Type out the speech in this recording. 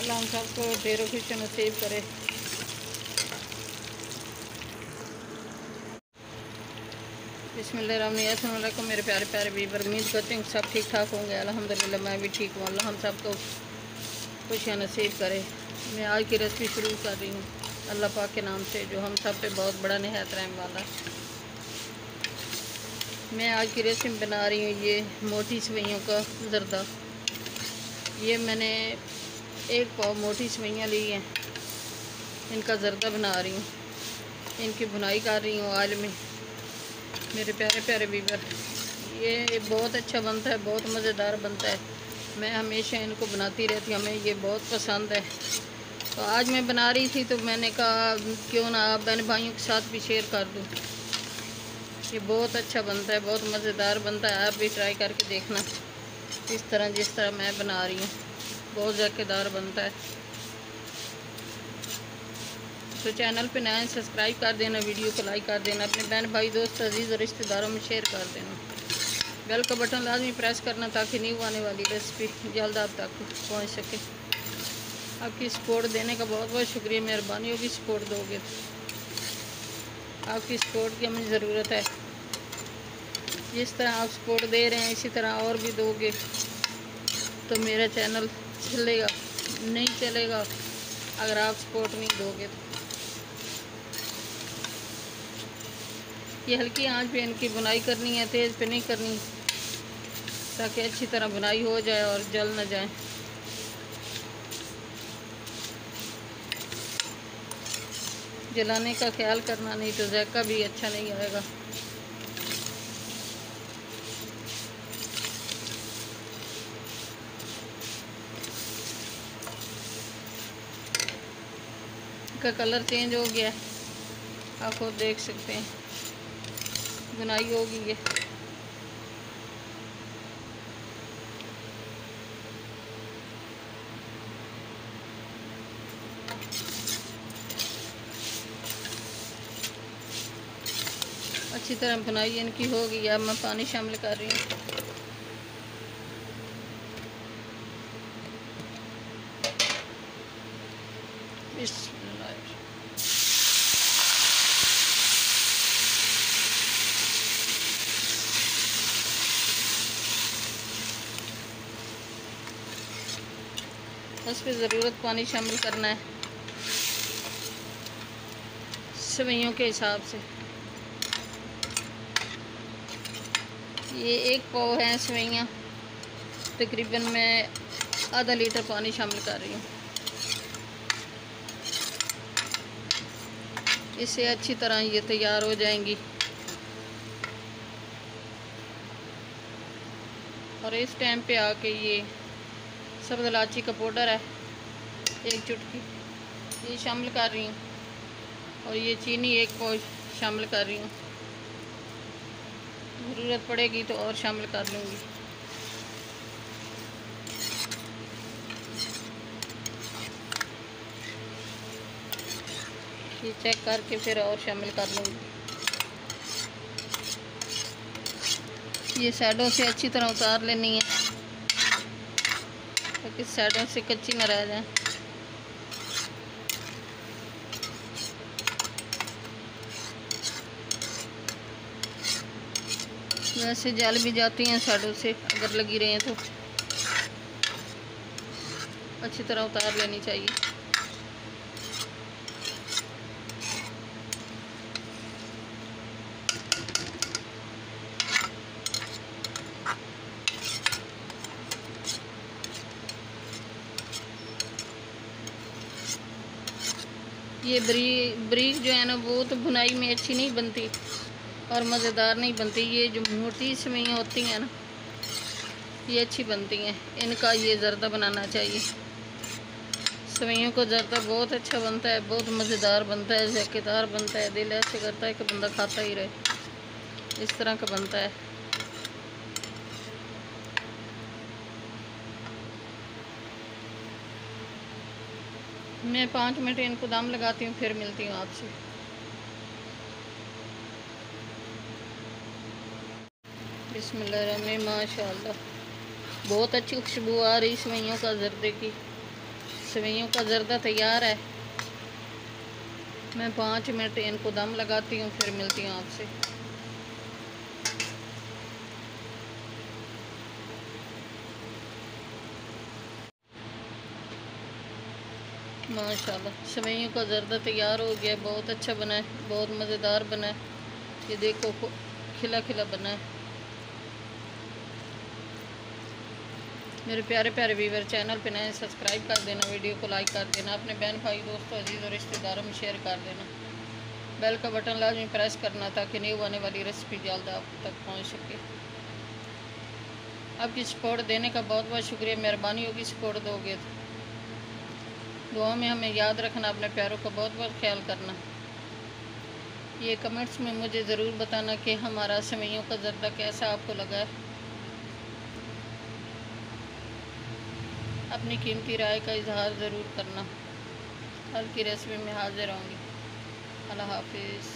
अल्लाह हम सबको ढेरों खुशियाँ नसीब करे। बिस्मिल्लाहिर्रहमानिर्रहीम। मेरे प्यारे प्यारे व्यूअर, उम्मीद करती हूँ सब ठीक ठाक होंगे। अल्हम्दुलिल्लाह मैं भी ठीक हूँ। अल्लाह हम सबको खुशियाँ नसीब करे। मैं आज की रेसिपी शुरू कर रही हूँ अल्लाह पाक के नाम से, जो हम सब पे बहुत बड़ा निहायत रहम वाला। मैं आज की रेसिपी बना रही हूँ ये मोटी सेवइयों का ज़र्दा। ये मैंने 1 पाव मोटी सेवइयाँ ली हैं, इनका ज़र्दा बना रही हूँ। इनकी बुनाई कर रही हूँ ऑयल में। मेरे प्यारे प्यारे व्यूअर, ये बहुत अच्छा बनता है, बहुत मज़ेदार बनता है। मैं हमेशा इनको बनाती रहती हूँ, हमें ये बहुत पसंद है। तो आज मैं बना रही थी तो मैंने कहा क्यों ना आप बहन भाइयों के साथ भी शेयर कर दूँ। ये बहुत अच्छा बनता है, बहुत मज़ेदार बनता है। आप भी ट्राई करके देखना इस तरह जिस तरह मैं बना रही हूँ, बहुत ज़ायकेदार बनता है। तो चैनल पे नए सब्सक्राइब कर देना, वीडियो को लाइक कर देना, अपने बहन भाई दोस्त अजीज़ और रिश्तेदारों में शेयर कर देना। बेल का बटन लाजमी प्रेस करना ताकि न्यू आने वाली रेसिपी जल्द आप तक पहुंच सके। आपकी सपोर्ट देने का बहुत बहुत शुक्रिया, मेहरबानी होगी सपोर्ट दोगे तो। आपकी सपोर्ट की हमें ज़रूरत है। जिस तरह आप सपोर्ट दे रहे हैं इसी तरह और भी दोगे तो मेरा चैनल चलेगा, नहीं चलेगा अगर आप सपोर्ट नहीं दोगे तो। ये हल्की आंच पे इनकी बुनाई करनी है, तेज़ पे नहीं करनी, ताकि अच्छी तरह बुनाई हो जाए और जल न जाए। जलाने का ख्याल करना, नहीं तो जायका भी अच्छा नहीं आएगा। का कलर चेंज हो गया है, आप खुद देख सकते हैं। बुनाई होगी ये। अच्छी तरह बुनाई इनकी होगी। अब मैं पानी शामिल कर रही हूँ। बस पे ज़रूरत पानी शामिल करना है सेवइयों के हिसाब से। ये 1 पाव है सेवइयाँ, तकरीबन मैं आधा लीटर पानी शामिल कर रही हूँ। इससे अच्छी तरह ये तैयार हो जाएंगी। और इस टाइम पे आके ये सब्ज़ इलायची का पाउडर है 1 चुटकी, ये शामिल कर रही हूँ। और ये चीनी 1 पाव शामिल कर रही हूँ। ज़रूरत पड़ेगी तो और शामिल कर लूँगी। ये चेक करके फिर और शामिल कर लूँगी। ये साइडों से अच्छी तरह उतार लेनी है ताकि साइडों से कच्ची न रह जाए। वैसे जल भी जाती हैं साइडों से, अगर लगी रहे तो अच्छी तरह उतार लेनी चाहिए। ये ब्रीक जो है ना, वो तो बुनाई में अच्छी नहीं बनती और मज़ेदार नहीं बनती। ये जो मोटी सेवइयाँ होती हैं ना, ये अच्छी बनती हैं। इनका ये ज़र्दा बनाना चाहिए। सेवइयों का ज़र्दा बहुत अच्छा बनता है, बहुत मज़ेदार बनता है, ज़ायकेदार बनता है। दिल ऐसे करता है कि बंदा खाता ही रहे, इस तरह का बनता है। मैं 5 मिनट इनको दम लगाती हूँ, फिर मिलती हूँ आपसे। बिस्मिल्लाहिर्रहमानिर्रहीम। माशाअल्लाह बहुत अच्छी खुशबू आ रही सेवइयों का ज़र्दे की। सेवइयों का ज़र्दा तैयार है। मैं 5 मिनट इनको दम लगाती हूँ, फिर मिलती हूँ आपसे। माशाल्लाह सेवइयों का ज़र्दा तैयार हो गया। बहुत अच्छा बना है, बहुत मज़ेदार बना है। ये देखो खिला खिला बना है। मेरे प्यारे प्यारे व्यूअर, चैनल पे नए सब्सक्राइब कर देना, वीडियो को लाइक कर देना, अपने बहन भाई दोस्तों अजीज़ और रिश्तेदारों में शेयर कर देना। बेल का बटन लाजमी प्रेस करना ताकि न्यू आने वाली रेसिपी जल्द आप तक पहुंच सके। आपकी सपोर्ट देने का बहुत बहुत शुक्रिया। मेहरबानी होगी सपोर्ट दोगे तो। दुआ में हमें याद रखना, अपने प्यारों का बहुत बहुत ख्याल करना। ये कमेंट्स में मुझे ज़रूर बताना कि हमारा सेवइयों का ज़र्दा कैसा आपको लगा है। अपनी कीमती राय का इजहार ज़रूर करना। कल की रेसिपी में हाजिर होंगी। अल्लाह हाफिज़।